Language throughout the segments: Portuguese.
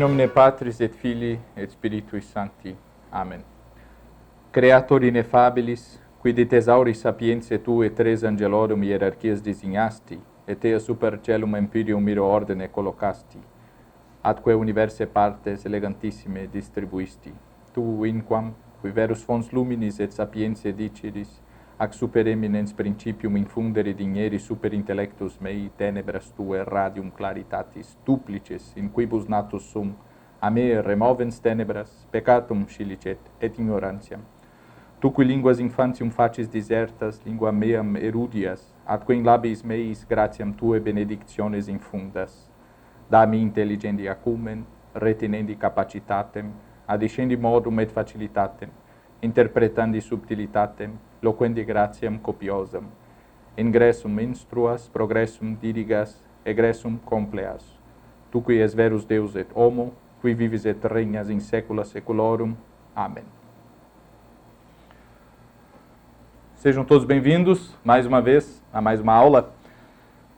nomine Patris et Filii et Spiritui Sancti. Amen. Creator ineffabilis, qui de thesauri sapientiae tue tres angelorum hierarchias designasti, et ea super celum empyreum miro ordine collocasti, atque universae partes elegantissime distribuisti. Tu inquam, qui verus fons luminis et sapientiae diceris, ac super eminens principium infundere digneri super intellectus mei tenebras tue radium claritatis duplices in quibus natus sum, a me removens tenebras, peccatum scilicet et ignorantiam. Tu qui linguas infantium facis disertas, lingua meam erudias, atque in labis meis gratiam tue benedictiones infundas. Da mi intelligendi acumen, retenendi capacitatem, adiscendi modum et facilitatem, interpretandi subtilitatem, loquendi gratiam copiosam, ingressum instruas, progressum dirigas, egressum compleas. Tu qui es verus Deus et homo, qui vivis et regnas in saecula saeculorum. Amém. Sejam todos bem-vindos, mais uma vez, a mais uma aula.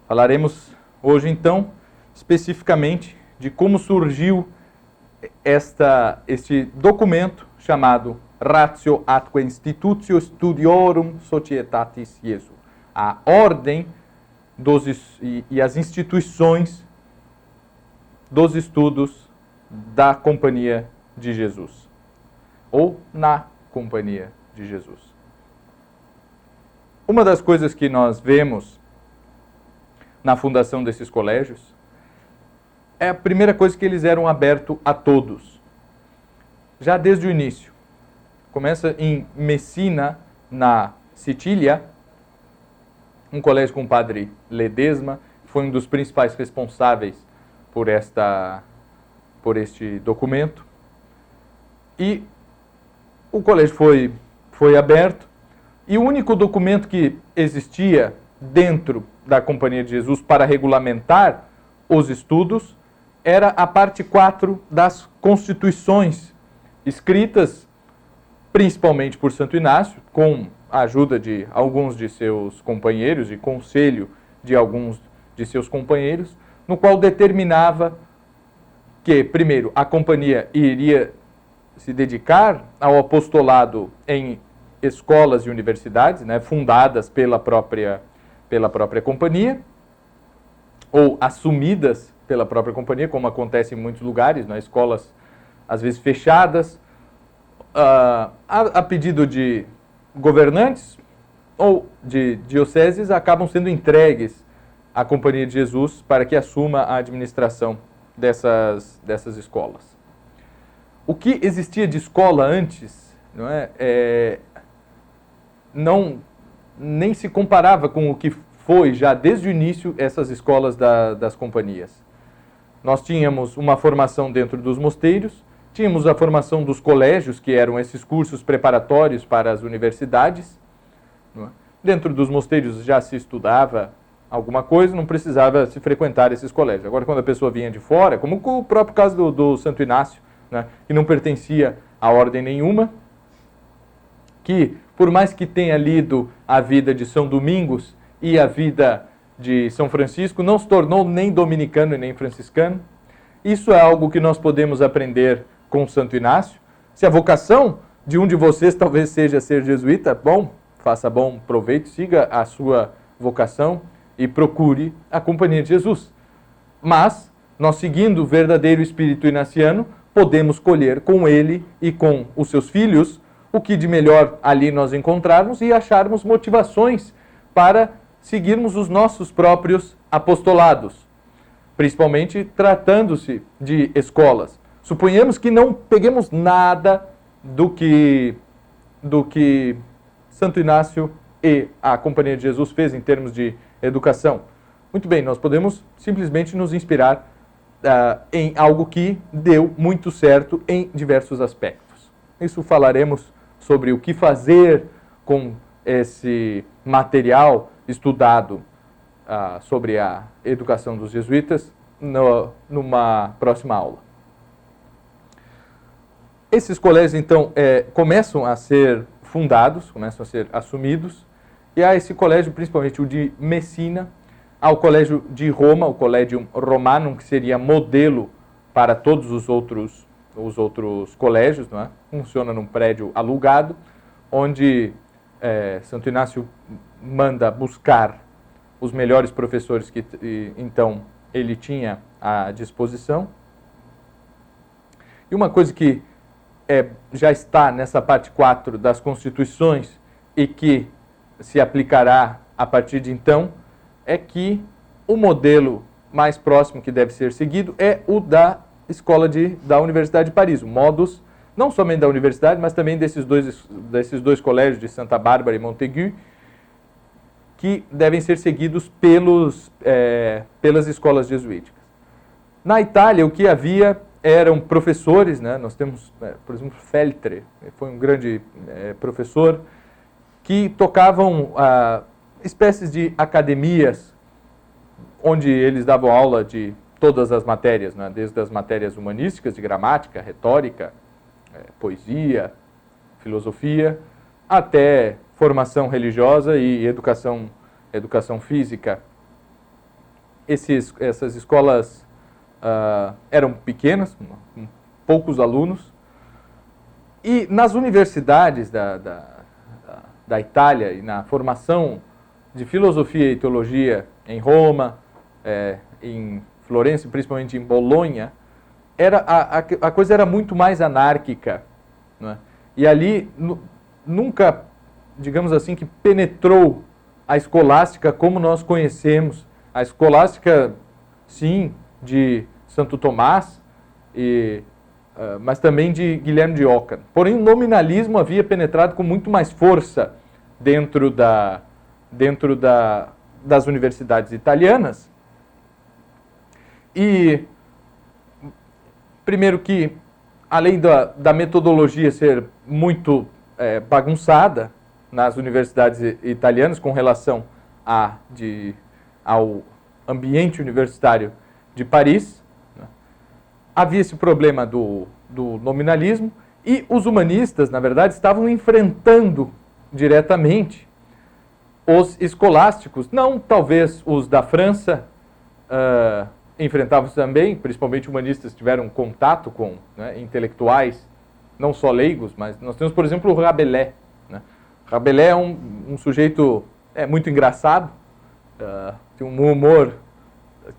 Falaremos hoje, então, especificamente de como surgiu este documento chamado Ratio atque Institutio Studiorum Societatis Jesu, a ordem e as instituições dos estudos da Companhia de Jesus, ou na Companhia de Jesus. Uma das coisas que nós vemos na fundação desses colégios é a primeira coisa que eles eram abertos a todos, já desde o início. Começa em Messina, na Sicília, um colégio com o padre Ledesma, que foi um dos principais responsáveis por este documento. E o colégio foi aberto, e o único documento que existia dentro da Companhia de Jesus para regulamentar os estudos era a parte 4 das Constituições, escritas principalmente por Santo Inácio, com a ajuda de alguns de seus companheiros e conselho de alguns de seus companheiros, no qual determinava que, primeiro, a companhia iria se dedicar ao apostolado em escolas e universidades, né, fundadas pela própria companhia, ou assumidas pela própria companhia, como acontece em muitos lugares, né, escolas às vezes fechadas, a pedido de governantes ou de dioceses, acabam sendo entregues à Companhia de Jesus para que assuma a administração dessas escolas. O que existia de escola antes nem se comparava com o que foi já desde o início essas escolas das companhias. Nós tínhamos uma formação dentro dos mosteiros, tínhamos a formação dos colégios, que eram esses cursos preparatórios para as universidades. Dentro dos mosteiros já se estudava alguma coisa, não precisava se frequentar esses colégios. Agora, quando a pessoa vinha de fora, como o próprio caso do Santo Inácio, né, que não pertencia a ordem nenhuma, que, por mais que tenha lido a vida de São Domingos e a vida de São Francisco, não se tornou nem dominicano e nem franciscano. Isso é algo que nós podemos aprender com Santo Inácio. Se a vocação de um de vocês talvez seja ser jesuíta, bom, faça bom proveito, siga a sua vocação e procure a Companhia de Jesus. Mas, nós seguindo o verdadeiro espírito inaciano, podemos colher com ele e com os seus filhos o que de melhor ali nós encontrarmos e acharmos motivações para seguirmos os nossos próprios apostolados, principalmente tratando-se de escolas. Suponhamos que não peguemos nada do que Santo Inácio e a Companhia de Jesus fez em termos de educação. Muito bem, nós podemos simplesmente nos inspirar em algo que deu muito certo em diversos aspectos. Isso falaremos sobre o que fazer com esse material estudado sobre a educação dos jesuítas numa próxima aula. Esses colégios, então, começam a ser fundados, começam a ser assumidos, e há esse colégio, principalmente o de Messina, há o colégio de Roma, o Collegium Romanum, que seria modelo para todos os outros colégios, não é? Funciona num prédio alugado, onde Santo Inácio manda buscar os melhores professores que então ele tinha à disposição. E uma coisa que já está nessa parte 4 das Constituições e que se aplicará a partir de então, é que o modelo mais próximo que deve ser seguido é o da da Universidade de Paris, o modus, não somente da universidade, mas também desses dois colégios de Santa Bárbara e Montaigu, que devem ser seguidos pelas escolas jesuíticas. Na Itália, o que havia eram professores, né? Nós temos, por exemplo, Feltre, foi um grande professor, que tocavam espécies de academias, onde eles davam aula de todas as matérias, né? Desde as matérias humanísticas, de gramática, retórica, poesia, filosofia, até formação religiosa e educação física. Essas escolas eram pequenas, com poucos alunos, e nas universidades da Itália e na formação de filosofia e teologia em Roma, em Florença, principalmente em Bolonha, a coisa era muito mais anárquica, né? E ali nunca, digamos assim, que penetrou a escolástica como nós conhecemos, a escolástica, sim, de Santo Tomás, mas também de Guilherme de Ockham. Porém, o nominalismo havia penetrado com muito mais força dentro das universidades italianas. E, primeiro que, além da metodologia ser muito bagunçada nas universidades italianas com relação ao ambiente universitário de Paris, né? Havia esse problema do nominalismo, e os humanistas, na verdade, estavam enfrentando diretamente os escolásticos, não talvez os da França, enfrentavam também, principalmente humanistas que tiveram contato com, né, intelectuais, não só leigos, mas nós temos, por exemplo, o Rabelais, né? Rabelais é um sujeito muito engraçado, tem um humor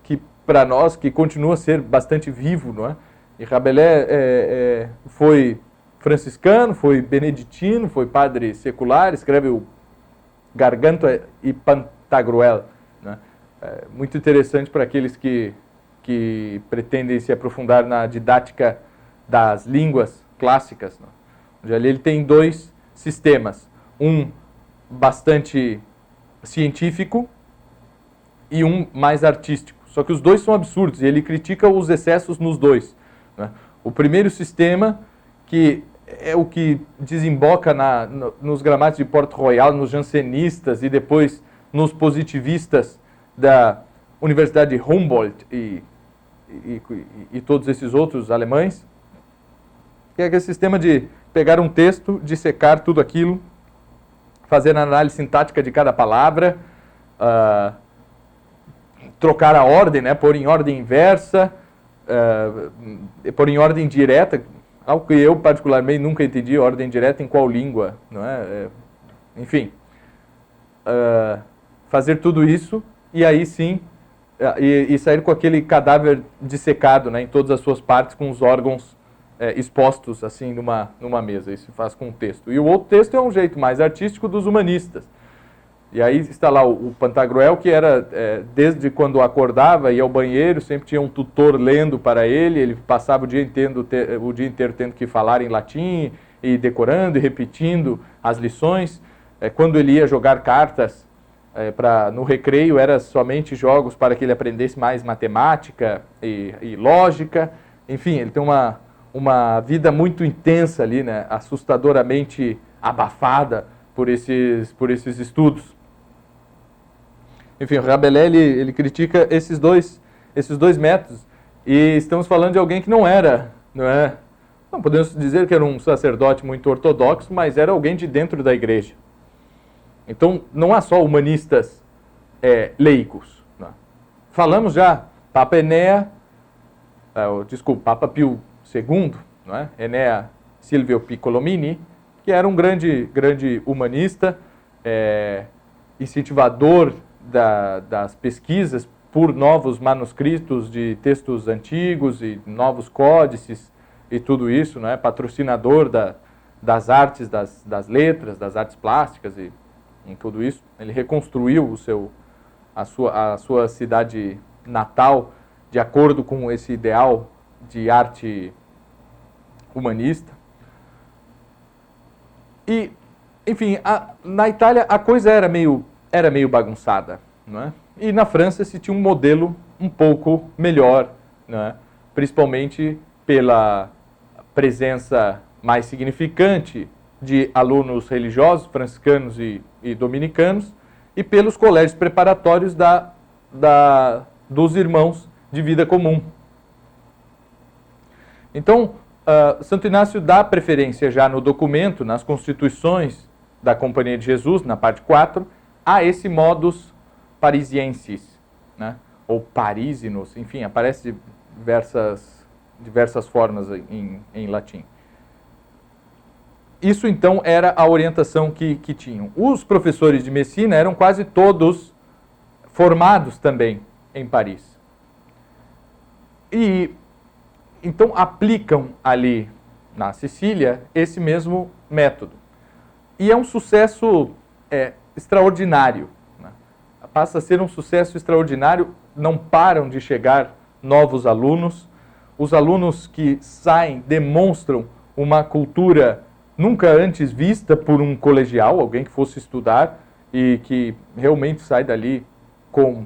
que, para nós, que continua a ser bastante vivo, não é? E Rabelais foi franciscano, foi beneditino, foi padre secular, escreve o Gargantua e Pantagruel, né? Muito interessante para aqueles que pretendem se aprofundar na didática das línguas clássicas, né? Onde ali ele tem dois sistemas, um bastante científico e um mais artístico. Só que os dois são absurdos e ele critica os excessos nos dois, né? O primeiro sistema, que é o que desemboca nos gramáticos de Port-Royal, nos jansenistas e depois nos positivistas da Universidade de Humboldt e todos esses outros alemães, que é aquele sistema de pegar um texto, dissecar tudo aquilo, fazer a análise sintática de cada palavra, trocar a ordem, né, pôr em ordem inversa, pôr em ordem direta, algo que eu particularmente nunca entendi, ordem direta em qual língua, não é? Enfim, fazer tudo isso e aí sim, e sair com aquele cadáver dissecado, né, em todas as suas partes, com os órgãos expostos assim numa mesa. Isso se faz com o texto. E o outro texto é um jeito mais artístico dos humanistas. E aí está lá o Pantagruel, que era, desde quando acordava, ia ao banheiro, sempre tinha um tutor lendo para ele passava o dia inteiro tendo que falar em latim, e decorando e repetindo as lições. Quando ele ia jogar cartas no recreio, era somente jogos para que ele aprendesse mais matemática e lógica. Enfim, ele tem uma vida muito intensa ali, né, assustadoramente abafada por esses estudos. Enfim, o Rabelais ele critica esses dois métodos, e estamos falando de alguém que não podemos dizer que era um sacerdote muito ortodoxo, mas era alguém de dentro da igreja. Então, não há só humanistas laicos, né? Falamos já, Papa Enea, Papa Pio II, não é? Enea Silvio Piccolomini, que era um grande humanista, incentivador das pesquisas por novos manuscritos de textos antigos e novos códices e tudo isso, não é? Patrocinador das artes, das letras, das artes plásticas e em tudo isso. Ele reconstruiu a sua cidade natal de acordo com esse ideal de arte humanista. E, enfim, na Itália a coisa era meio bagunçada, não é? E na França se tinha um modelo um pouco melhor, não é? Principalmente pela presença mais significante de alunos religiosos, franciscanos e dominicanos, e pelos colégios preparatórios dos irmãos de vida comum. Então, Santo Inácio dá preferência já no documento, nas constituições da Companhia de Jesus, na parte 4, a esse modus parisiensis, né? Ou parisinos, enfim, aparece de diversas formas em latim. Isso, então, era a orientação que tinham. Os professores de Messina eram quase todos formados também em Paris. E, então, aplicam ali na Sicília esse mesmo método. E é um sucesso extraordinário. Né? Passa a ser um sucesso extraordinário, não param de chegar novos alunos. Os alunos que saem demonstram uma cultura nunca antes vista por um colegial, alguém que fosse estudar e que realmente sai dali com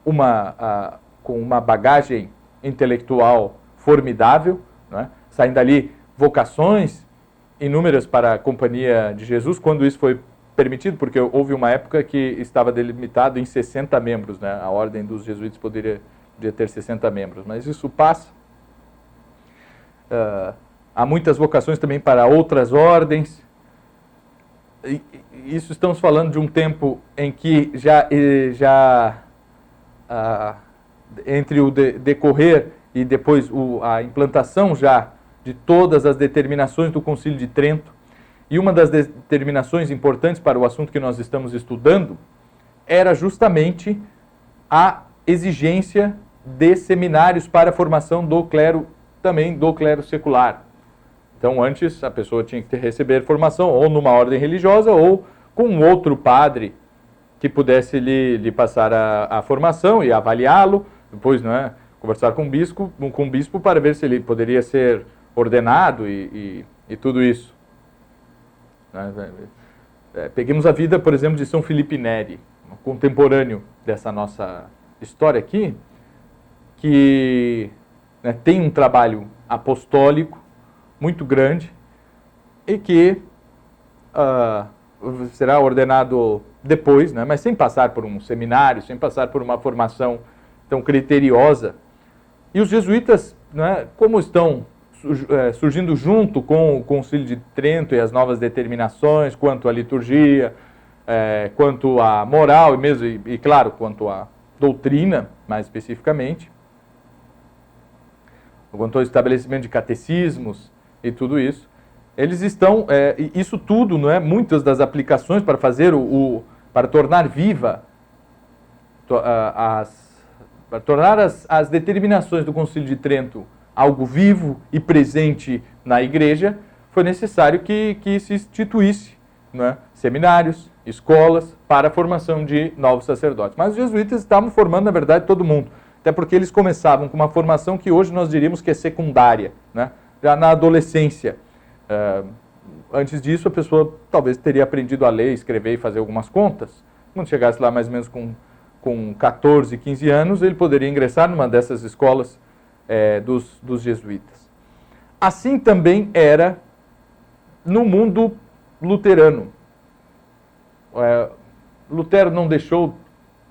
uma bagagem intelectual formidável, né? Saem dali vocações inúmeras para a Companhia de Jesus, quando isso foi permitido, porque houve uma época que estava delimitado em 60 membros, né? A ordem dos jesuítas poderia ter 60 membros, mas isso passa. Há muitas vocações também para outras ordens. Isso estamos falando de um tempo em que já entre o decorrer e depois a implantação já de todas as determinações do Concílio de Trento, e uma das determinações importantes para o assunto que nós estamos estudando era justamente a exigência de seminários para a formação do clero, também do clero secular. Então, antes, a pessoa tinha que receber formação ou numa ordem religiosa ou com um outro padre que pudesse lhe passar a formação e avaliá-lo, depois, né, conversar com o bispo para ver se ele poderia ser ordenado e tudo isso. Peguemos a vida, por exemplo, de São Felipe Neri, um contemporâneo dessa nossa história aqui, que tem um trabalho apostólico muito grande e que será ordenado depois, né, mas sem passar por um seminário, sem passar por uma formação tão criteriosa. E os jesuítas, né, como estão surgindo junto com o Concílio de Trento e as novas determinações quanto à liturgia, quanto à moral e mesmo, e claro, quanto à doutrina, mais especificamente, quanto ao estabelecimento de catecismos e tudo isso, eles estão, isso tudo, não é? Muitas das aplicações para fazer para tornar viva para tornar as determinações do Concílio de Trento algo vivo e presente na igreja, foi necessário que se instituísse, né, seminários, escolas para a formação de novos sacerdotes. Mas os jesuítas estavam formando, na verdade, todo mundo, até porque eles começavam com uma formação que hoje nós diríamos que é secundária, né, já na adolescência. Antes disso, a pessoa talvez teria aprendido a ler, escrever e fazer algumas contas. Quando chegasse lá mais ou menos com 14, 15 anos, ele poderia ingressar numa dessas escolas dos jesuítas. Assim também era no mundo luterano. Lutero não deixou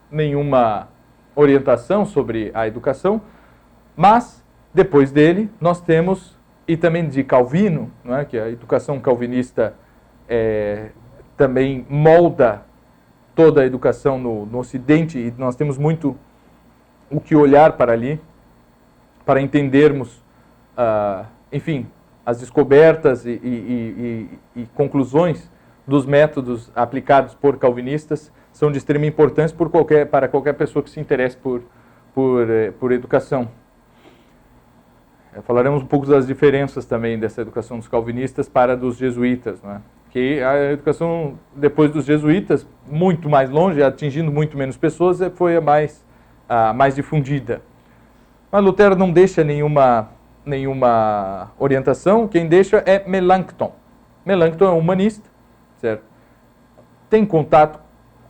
nenhuma orientação sobre a educação, mas depois dele nós temos, e também de Calvino, não é? Que a educação calvinista também molda toda a educação no Ocidente, e nós temos muito o que olhar para ali. para entendermos, enfim, as descobertas e conclusões dos métodos aplicados por calvinistas são de extrema importância para qualquer pessoa que se interesse por educação. Falaremos um pouco das diferenças também dessa educação dos calvinistas para a dos jesuítas, né? Que a educação depois dos jesuítas, muito mais longe, atingindo muito menos pessoas, foi a mais difundida. Mas Lutero não deixa nenhuma orientação, quem deixa é Melanchthon. Melanchthon é um humanista, certo? Tem contato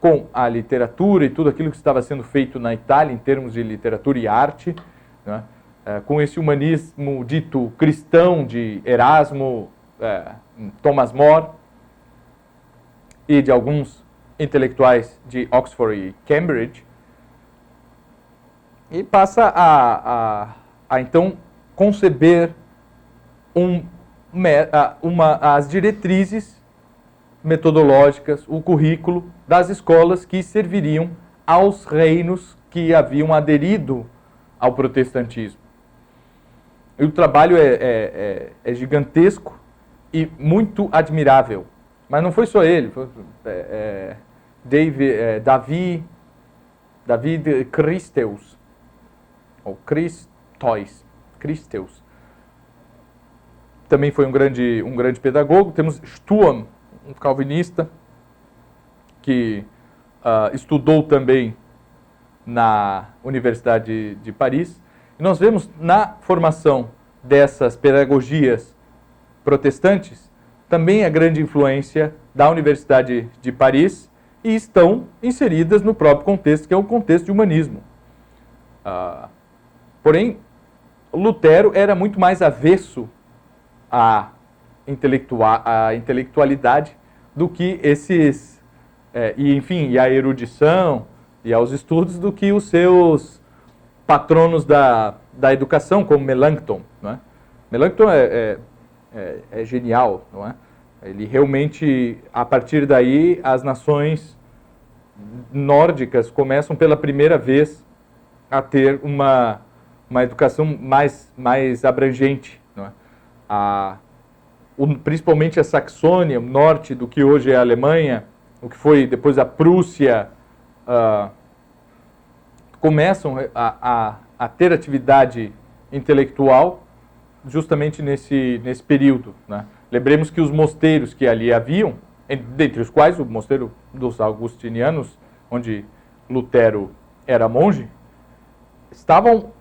com a literatura e tudo aquilo que estava sendo feito na Itália em termos de literatura e arte, né? Com esse humanismo dito cristão de Erasmo, Thomas More e de alguns intelectuais de Oxford e Cambridge, e passa a então conceber as diretrizes metodológicas, o currículo das escolas que serviriam aos reinos que haviam aderido ao protestantismo. E o trabalho é gigantesco e muito admirável. Mas não foi só ele, foi David Christeus, ou Christeus, também foi um grande pedagogo. Temos Sturm, um calvinista, que estudou também na Universidade de Paris. E nós vemos na formação dessas pedagogias protestantes também a grande influência da Universidade de Paris e estão inseridas no próprio contexto, que é um contexto de humanismo. Porém, Lutero era muito mais avesso à intelectualidade do que e à erudição e aos estudos do que os seus patronos da educação, como Melanchthon, não é? Melanchthon é genial, não é? Ele realmente, a partir daí, as nações nórdicas começam pela primeira vez a ter uma educação mais abrangente, não é? Principalmente a Saxônia, o norte do que hoje é a Alemanha, o que foi depois a Prússia, começam a ter atividade intelectual justamente nesse período, né? Lembremos que os mosteiros que ali haviam, dentre os quais o mosteiro dos Augustinianos, onde Lutero era monge, estavam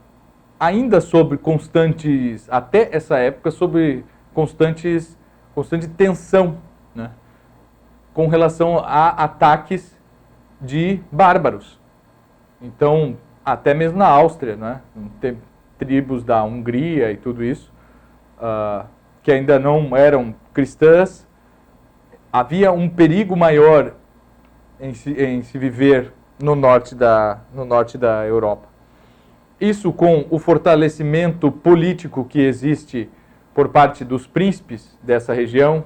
ainda sob constantes, até essa época, sob constante tensão, né? Com relação a ataques de bárbaros. Então, até mesmo na Áustria, né? Tem tribos da Hungria e tudo isso, que ainda não eram cristãs. Havia um perigo maior em se viver no norte da Europa. Isso com o fortalecimento político que existe por parte dos príncipes dessa região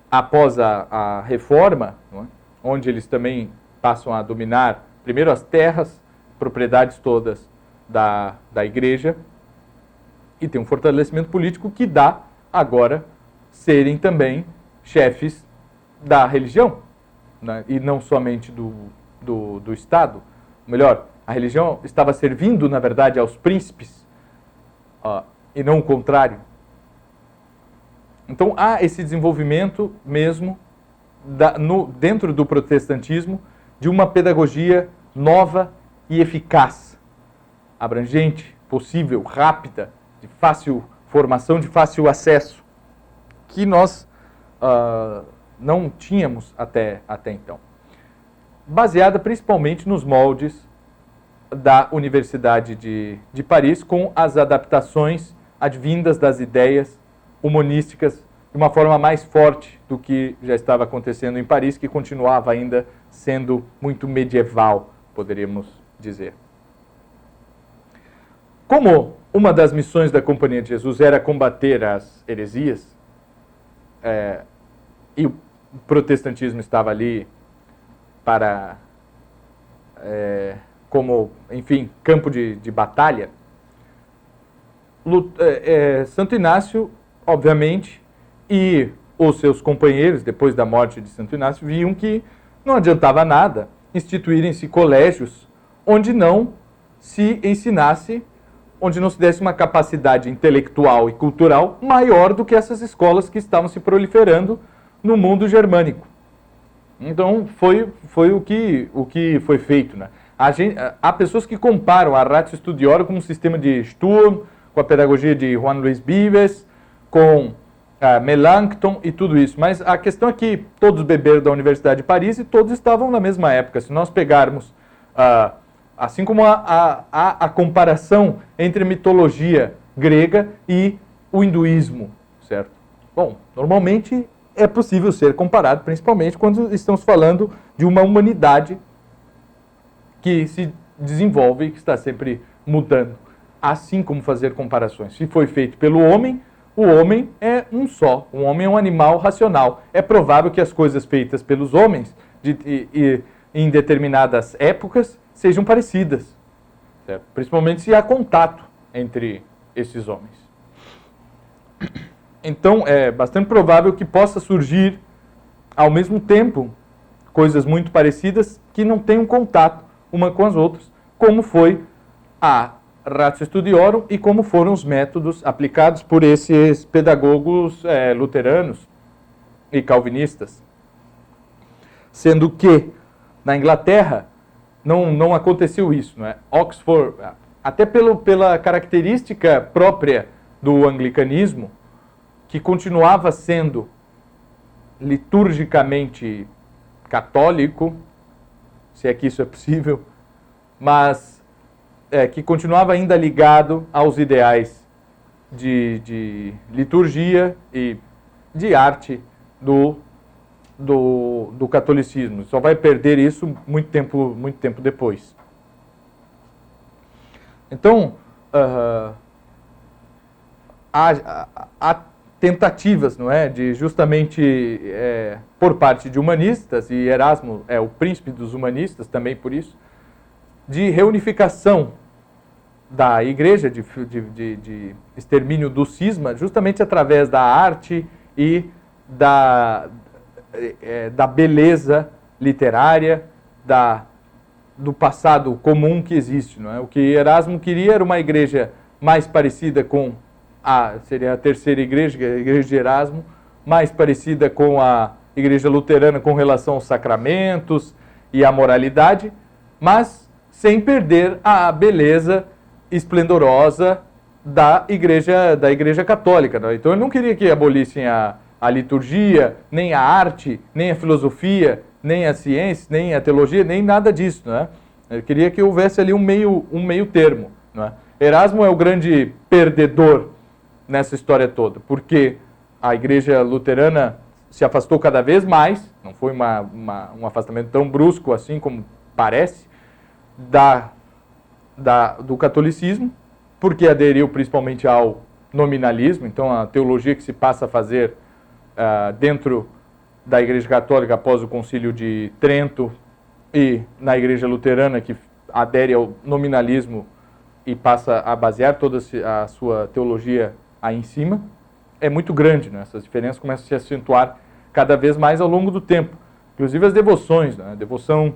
após a reforma, não é? Onde eles também passam a dominar primeiro as terras, propriedades todas da igreja, e tem um fortalecimento político que dá agora serem também chefes da religião, né? E não somente do Estado. Melhor, a religião estava servindo, na verdade, aos príncipes, e não o contrário. Então há esse desenvolvimento mesmo dentro do protestantismo de uma pedagogia nova e eficaz, abrangente, possível, rápida, de fácil formação, de fácil acesso, que nós não tínhamos até então. Baseada principalmente nos moldes da Universidade de Paris, com as adaptações advindas das ideias humanísticas de uma forma mais forte do que já estava acontecendo em Paris, que continuava ainda sendo muito medieval, poderíamos dizer. Como uma das missões da Companhia de Jesus era combater as heresias, e o protestantismo estava ali para, como, enfim, campo de batalha, Santo Inácio, obviamente, e os seus companheiros, depois da morte de Santo Inácio, viam que não adiantava nada instituírem-se colégios onde não se ensinasse, onde não se desse uma capacidade intelectual e cultural maior do que essas escolas que estavam se proliferando no mundo germânico. Então, foi o que foi feito, né? Há pessoas que comparam a Ratio Studiorum com um sistema de Sturm, com a pedagogia de Juan Luis Vives, com Melanchthon e tudo isso. Mas a questão é que todos beberam da Universidade de Paris e todos estavam na mesma época. Se nós pegarmos, assim como a comparação entre a mitologia grega e o hinduísmo, certo? Bom, normalmente é possível ser comparado, principalmente quando estamos falando de uma humanidade que se desenvolve e que está sempre mudando. Assim como fazer comparações. Se foi feito pelo homem, o homem é um só. O homem é um animal racional. É provável que as coisas feitas pelos homens em determinadas épocas sejam parecidas, certo? Principalmente se há contato entre esses homens. Então, é bastante provável que possa surgir, ao mesmo tempo, coisas muito parecidas que não tenham contato uma com as outras, como foi a Ratio Studiorum e como foram os métodos aplicados por esses pedagogos luteranos e calvinistas. Sendo que, na Inglaterra, não aconteceu isso, não é? Oxford, até pela característica própria do anglicanismo, que continuava sendo liturgicamente católico, se é que isso é possível, mas que continuava ainda ligado aos ideais de liturgia e de arte do catolicismo. Só vai perder isso muito tempo depois. Então, há tentativas, não é, de justamente por parte de humanistas, e Erasmo é o príncipe dos humanistas também por isso, de reunificação da igreja, de extermínio do cisma, justamente através da arte e da beleza literária, do passado comum que existe, não é? O que Erasmo queria era uma igreja mais parecida com seria a terceira igreja, a igreja de Erasmo, mais parecida com a igreja luterana com relação aos sacramentos e à moralidade, mas sem perder a beleza esplendorosa da igreja católica, né? Então ele não queria que abolissem a liturgia, nem a arte, nem a filosofia, nem a ciência, nem a teologia, nem nada disso, né? Ele queria que houvesse ali um meio termo, né? Erasmo é o grande perdedor nessa história toda, porque a igreja luterana se afastou cada vez mais, não foi um afastamento tão brusco assim como parece, do catolicismo, porque aderiu principalmente ao nominalismo. Então a teologia que se passa a fazer dentro da igreja católica após o concílio de Trento e na igreja luterana que adere ao nominalismo e passa a basear toda a sua teologia aí em cima, é muito grande, né? Essas diferenças começam a se acentuar cada vez mais ao longo do tempo. Inclusive as devoções, né? A devoção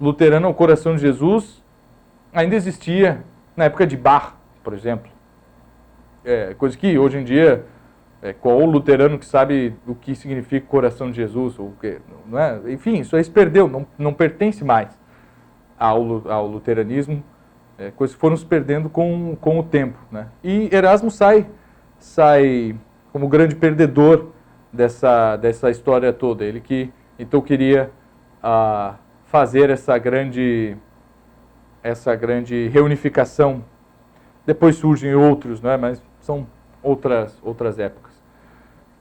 luterana ao coração de Jesus ainda existia na época de Bach, por exemplo. Coisa que hoje em dia, qual o luterano que sabe o que significa coração de Jesus? Ou que, não é? Enfim, isso aí se perdeu, não pertence mais ao luteranismo. Coisas que foram se perdendo com o tempo, né? E Erasmo sai como grande perdedor dessa história toda. Ele que então queria fazer essa grande reunificação. Depois surgem outros, né? Mas são outras épocas.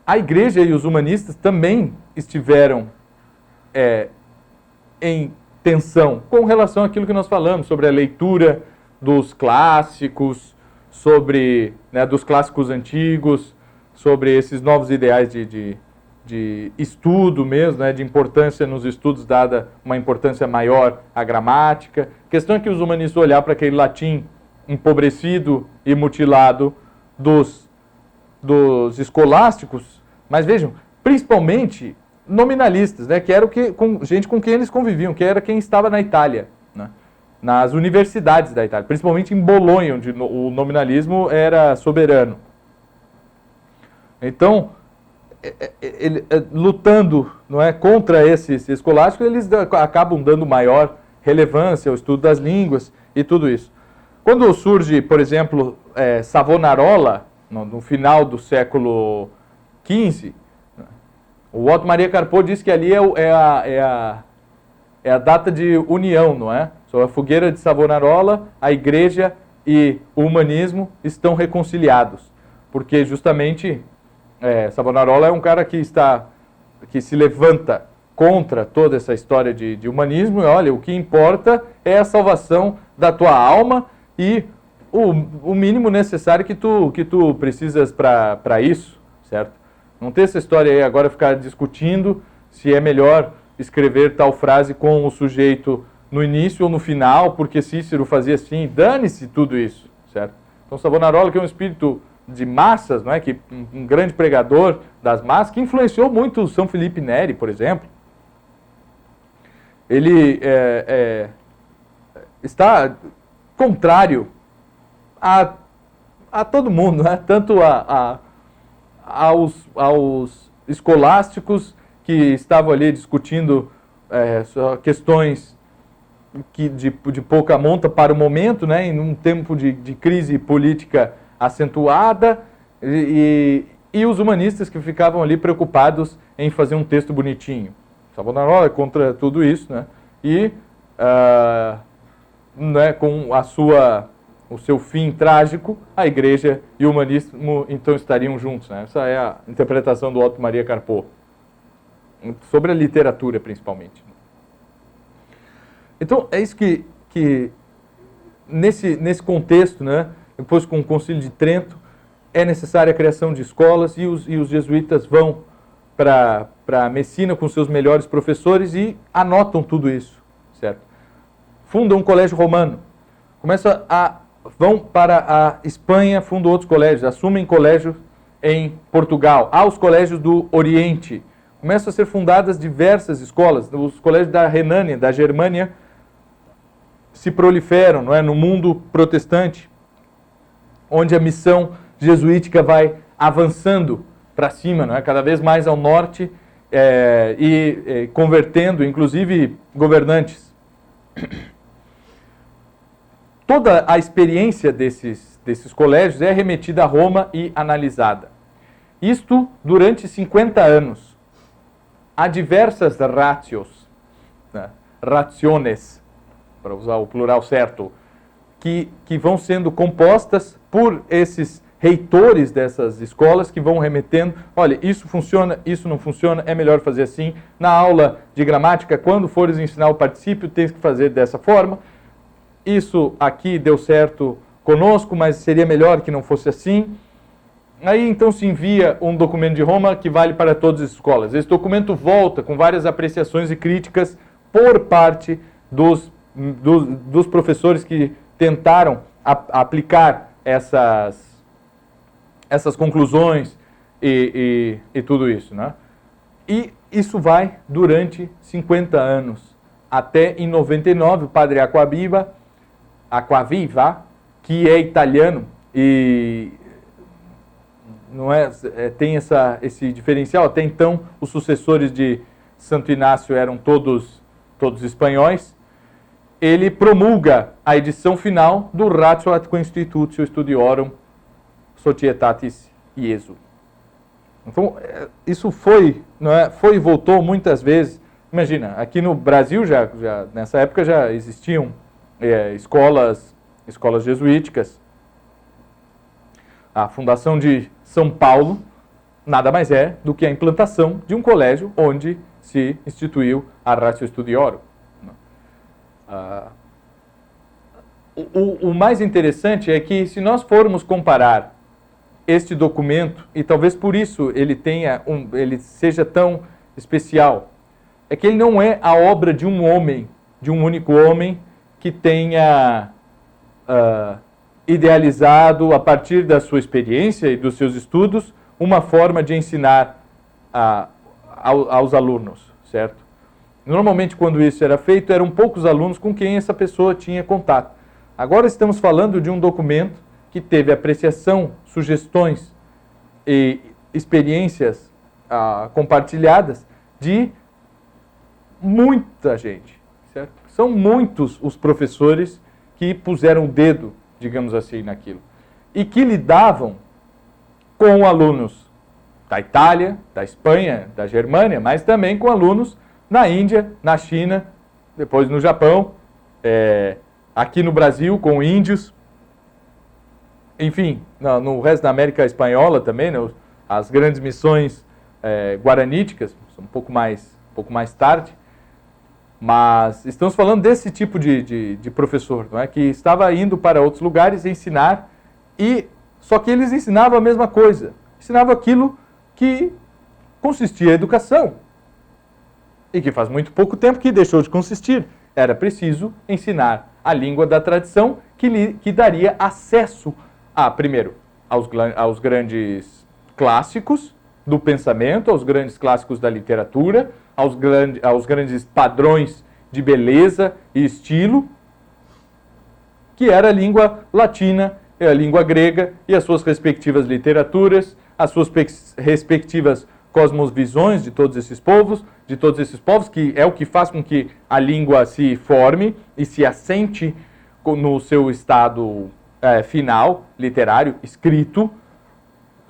A igreja e os humanistas também estiveram em tensão com relação àquilo que nós falamos, sobre a leitura dos clássicos, sobre dos clássicos antigos, sobre esses novos ideais de estudo mesmo, né, de importância nos estudos, dada uma importância maior à gramática. A questão é que os humanistas olharam para aquele latim empobrecido e mutilado dos escolásticos, mas vejam, principalmente nominalistas, né, que era gente com quem eles conviviam, que era quem estava na Itália, né, nas universidades da Itália, principalmente em Bolonha, onde o nominalismo era soberano. Então, lutando, não é, contra esses escolásticos, eles acabam dando maior relevância ao estudo das línguas e tudo isso. Quando surge, por exemplo, Savonarola, no final do século XV, o Otto Maria Carpo diz que ali é a data de união, não é? Sobre a fogueira de Savonarola, a igreja e o humanismo estão reconciliados, porque justamente Savonarola é um cara que se levanta contra toda essa história de humanismo, e olha, o que importa é a salvação da tua alma e o mínimo necessário que tu precisas para isso, certo? Não ter essa história aí agora ficar discutindo se é melhor escrever tal frase com o sujeito no início ou no final, porque Cícero fazia assim, dane-se tudo isso, certo? Então Savonarola, que é um espírito de massas, não é? Que um grande pregador das massas, que influenciou muito São Felipe Neri, por exemplo. Ele está contrário a todo mundo, né? Tanto aos escolásticos que estavam ali discutindo questões de pouca monta para o momento, né? Em um tempo de crise política acentuada, e os humanistas que ficavam ali preocupados em fazer um texto bonitinho. Savonarola é contra tudo isso, né? E né, com o seu fim trágico, a igreja e o humanismo então estariam juntos, né? Essa é a interpretação do Otto Maria Carpo, sobre a literatura principalmente. Então é isso que nesse contexto, né, depois com o Concílio de Trento, é necessária a criação de escolas, e os jesuítas vão para Messina com seus melhores professores e anotam tudo isso, certo? Fundam um colégio romano, vão para a Espanha, fundam outros colégios, assumem colégios em Portugal, há os colégios do Oriente, começam a ser fundadas diversas escolas, os colégios da Renânia, da Germânia, se proliferam, não é, no mundo protestante, onde a missão jesuítica vai avançando para cima, não é, cada vez mais ao norte, e convertendo, inclusive, governantes. Toda a experiência desses colégios é remetida a Roma e analisada. Isto durante 50 anos. Há diversas ratios, né, rationes, para usar o plural certo, que vão sendo compostas por esses reitores dessas escolas, que vão remetendo, olha, isso funciona, isso não funciona, é melhor fazer assim. Na aula de gramática, quando fores ensinar o particípio, tens que fazer dessa forma. Isso aqui deu certo conosco, mas seria melhor que não fosse assim. Aí então se envia um documento de Roma que vale para todas as escolas. Esse documento volta com várias apreciações e críticas por parte dos professores que tentaram aplicar essas conclusões e tudo isso, né? E isso vai durante 50 anos, até em 99 o padre Acquaviva, que é italiano e não tem esse diferencial. Até então os sucessores de Santo Inácio eram todos espanhóis. Ele promulga a edição final do Ratio ad Constitutio Studiorum Societatis Iesu. Então, isso foi e voltou muitas vezes. Imagina, aqui no Brasil, já nessa época já existiam escolas jesuíticas. A fundação de São Paulo nada mais é do que a implantação de um colégio onde se instituiu a Ratio Studiorum. O mais interessante é que, se nós formos comparar este documento, e talvez por isso ele seja tão especial, é que ele não é a obra de um homem, de um único homem, que tenha idealizado, a partir da sua experiência e dos seus estudos, uma forma de ensinar aos alunos, certo? Normalmente, quando isso era feito, eram poucos alunos com quem essa pessoa tinha contato. Agora estamos falando de um documento que teve apreciação, sugestões e experiências compartilhadas de muita gente, certo? São muitos os professores que puseram o dedo, digamos assim, naquilo, e que lidavam com alunos da Itália, da Espanha, da Germânia, mas também com alunos na Índia, na China, depois no Japão, aqui no Brasil com índios, enfim, no resto da América Espanhola também, né, as grandes missões guaraníticas, um pouco mais tarde, mas estamos falando desse tipo de professor, não é? Que estava indo para outros lugares ensinar, só que eles ensinavam a mesma coisa, ensinavam aquilo que consistia a educação, e que faz muito pouco tempo que deixou de consistir. Era preciso ensinar a língua da tradição que daria acesso primeiro, aos grandes clássicos do pensamento, aos grandes clássicos da literatura, aos grandes padrões de beleza e estilo, que era a língua latina, a língua grega e as suas respectivas literaturas, as suas respectivas cosmovisões de todos esses povos, que é o que faz com que a língua se forme e se assente no seu estado final, literário, escrito,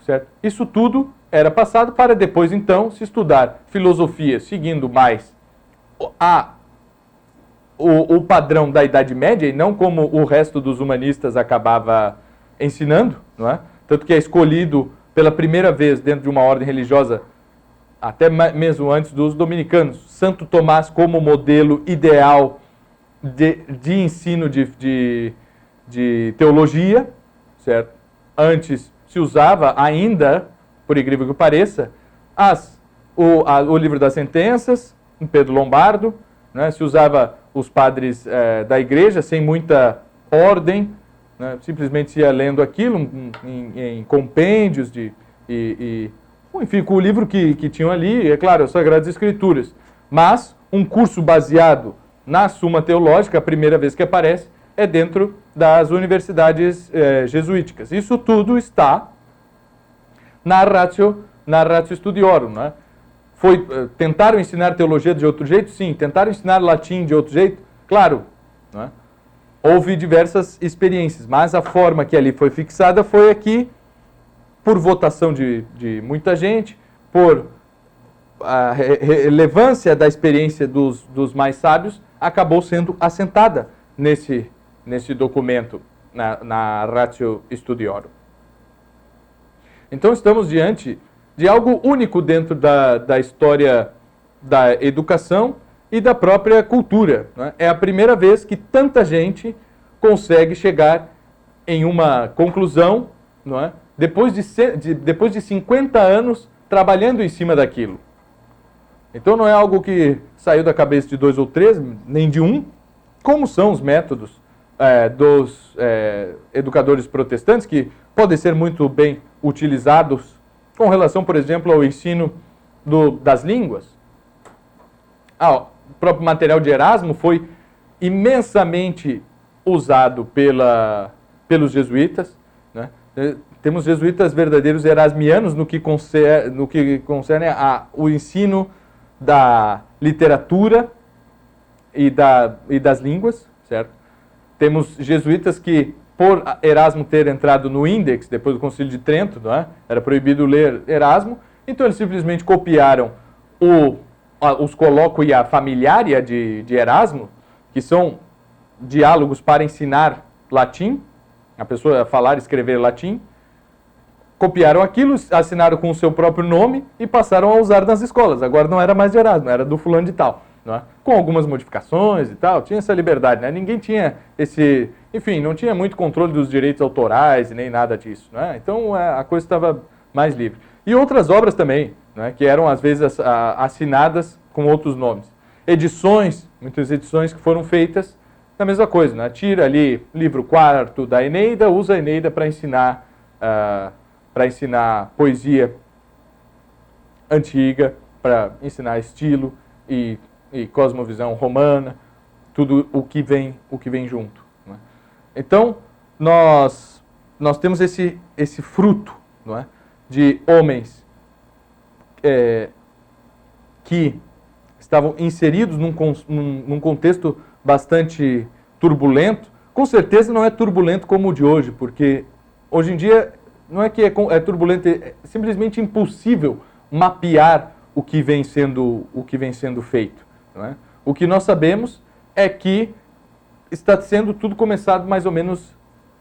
certo? Isso tudo era passado para depois, então, se estudar filosofia, seguindo mais o padrão da Idade Média, e não como o resto dos humanistas acabava ensinando, não é? Tanto que é escolhido pela primeira vez dentro de uma ordem religiosa, até mesmo antes dos dominicanos, Santo Tomás como modelo ideal de ensino de teologia, certo? Antes se usava ainda, por incrível que pareça, o livro das sentenças, em Pedro Lombardo, né? Se usava os padres da igreja, sem muita ordem, né? Simplesmente se ia lendo aquilo em compêndios, enfim, com o livro que tinham ali, é claro, as Sagradas Escrituras, mas um curso baseado na Suma Teológica, a primeira vez que aparece, é dentro das universidades jesuíticas. Isso tudo está na Ratio Studiorum, né? Tentaram ensinar teologia de outro jeito? Sim. Tentaram ensinar latim de outro jeito? Claro. Né? Houve diversas experiências, mas a forma que ali foi fixada foi aqui, por votação de muita gente, por a relevância da experiência dos mais sábios, acabou sendo assentada nesse documento, na Ratio Studiorum. Então estamos diante de algo único dentro da história da educação e da própria cultura. Né? É a primeira vez que tanta gente consegue chegar em uma conclusão, não é? Depois de 50 anos trabalhando em cima daquilo. Então não é algo que saiu da cabeça de 2 ou 3, nem de um, como são os métodos dos educadores protestantes, que podem ser muito bem utilizados com relação, por exemplo, ao ensino das línguas. O próprio material de Erasmo foi imensamente usado pelos jesuítas, né? Temos jesuítas verdadeiros erasmianos no que concerne o ensino da literatura e das línguas, certo? Temos jesuítas que, por Erasmo ter entrado no Índex, depois do Concílio de Trento, não é? Era proibido ler Erasmo, então eles simplesmente copiaram os colloquia familiaria de Erasmo, que são diálogos para ensinar latim, a pessoa a falar e escrever latim, copiaram aquilo, assinaram com o seu próprio nome e passaram a usar nas escolas. Agora não era mais de Erasmo, era do fulano de tal. Não é? Com algumas modificações e tal, tinha essa liberdade, né? Ninguém tinha enfim, não tinha muito controle dos direitos autorais e nem nada disso, né? Então a coisa estava mais livre. E outras obras também, né? Que eram às vezes assinadas com outros nomes. Muitas edições que foram feitas a mesma coisa, né? Tira ali livro quarto da Eneida, usa a Eneida para ensinar poesia antiga, para ensinar estilo e cosmovisão romana, tudo o que vem junto, né? Então, nós temos esse fruto, não é? De homens que estavam inseridos num contexto bastante turbulento. Com certeza não é turbulento como o de hoje, porque hoje em dia não é que é turbulento, é simplesmente impossível mapear o que vem sendo feito, não é? O que nós sabemos é que está sendo tudo começado mais ou menos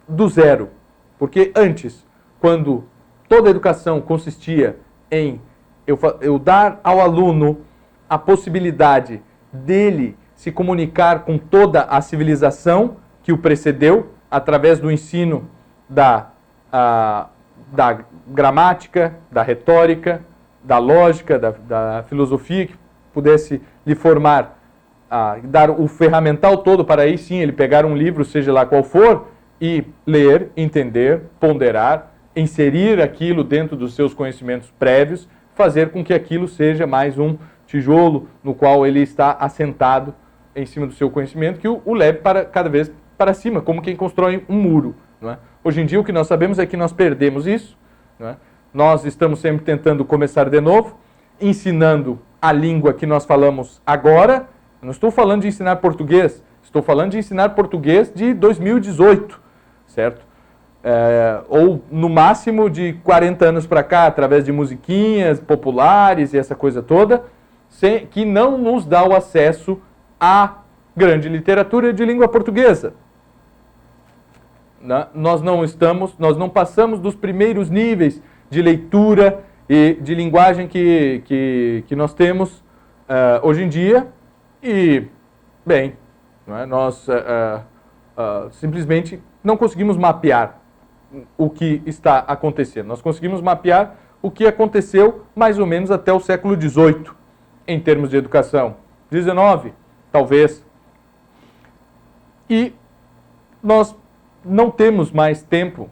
do zero. Porque antes, quando toda a educação consistia em eu dar ao aluno a possibilidade dele se comunicar com toda a civilização que o precedeu, através do ensino da gramática, da retórica, da lógica, da filosofia, que pudesse lhe formar, dar o ferramental todo para aí sim ele pegar um livro, seja lá qual for, e ler, entender, ponderar, inserir aquilo dentro dos seus conhecimentos prévios, fazer com que aquilo seja mais um tijolo no qual ele está assentado em cima do seu conhecimento, que o leve cada vez para cima, como quem constrói um muro, não é? Hoje em dia o que nós sabemos é que nós perdemos isso, não é? Nós estamos sempre tentando começar de novo, ensinando a língua que nós falamos agora. Não estou falando de ensinar português, estou falando de ensinar português de 2018, certo? Ou no máximo de 40 anos para cá, através de musiquinhas populares e essa coisa toda, que não nos dá o acesso à grande literatura de língua portuguesa. Nós não passamos dos primeiros níveis de leitura e de linguagem que nós temos hoje em dia. E, bem, não é? Nós simplesmente não conseguimos mapear o que está acontecendo. Nós conseguimos mapear o que aconteceu mais ou menos até o século XVIII, em termos de educação. XIX, talvez. E nós não temos mais tempo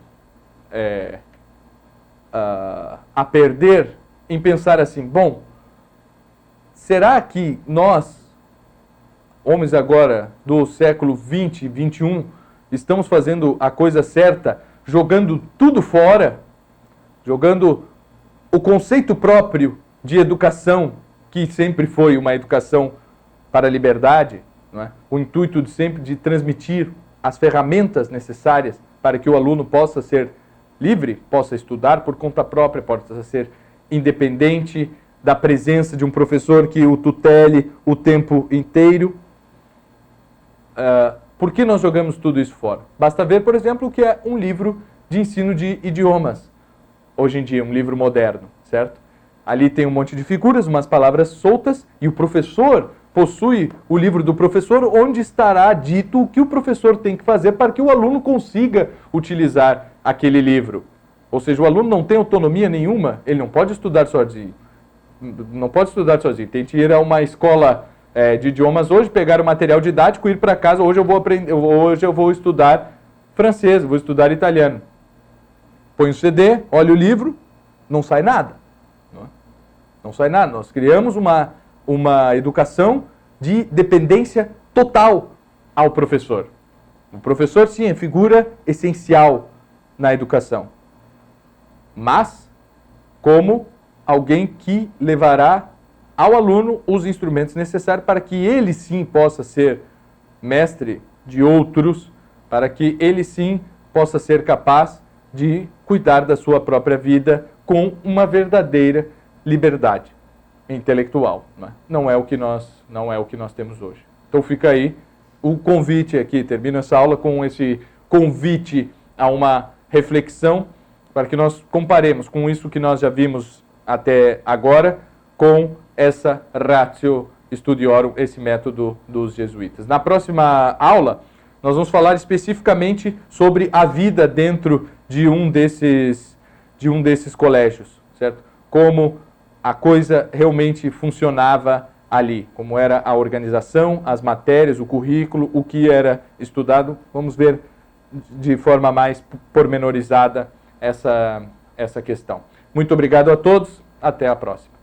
a perder em pensar assim, bom, será que nós, homens agora do século XX, XXI, estamos fazendo a coisa certa, jogando tudo fora, jogando o conceito próprio de educação, que sempre foi uma educação para a liberdade, não é? O intuito de transmitir as ferramentas necessárias para que o aluno possa ser livre, possa estudar por conta própria, possa ser independente da presença de um professor que o tutele o tempo inteiro. Por que nós jogamos tudo isso fora? Basta ver, por exemplo, o que é um livro de ensino de idiomas, hoje em dia, um livro moderno, certo? Ali tem um monte de figuras, umas palavras soltas, e o professor possui o livro do professor, onde estará dito o que o professor tem que fazer para que o aluno consiga utilizar aquele livro. Ou seja, o aluno não tem autonomia nenhuma, ele não pode estudar sozinho. Tem que ir a uma escola de idiomas hoje, pegar o material didático, ir para casa, hoje eu vou estudar francês, vou estudar italiano. Põe o CD, olha o livro, não sai nada. Não sai nada. Nós criamos uma educação de dependência total ao professor. O professor, sim, é figura essencial na educação, mas como alguém que levará ao aluno os instrumentos necessários para que ele sim possa ser mestre de outros, para que ele sim possa ser capaz de cuidar da sua própria vida com uma verdadeira liberdade intelectual, né? Não é o que nós temos hoje. Então fica aí o convite aqui, termino essa aula com esse convite a uma reflexão para que nós comparemos com isso que nós já vimos até agora com essa ratio studiorum, esse método dos jesuítas. Na próxima aula, nós vamos falar especificamente sobre a vida dentro de um desses colégios, certo? Como a coisa realmente funcionava ali, como era a organização, as matérias, o currículo, o que era estudado. Vamos ver de forma mais pormenorizada essa questão. Muito obrigado a todos, até a próxima.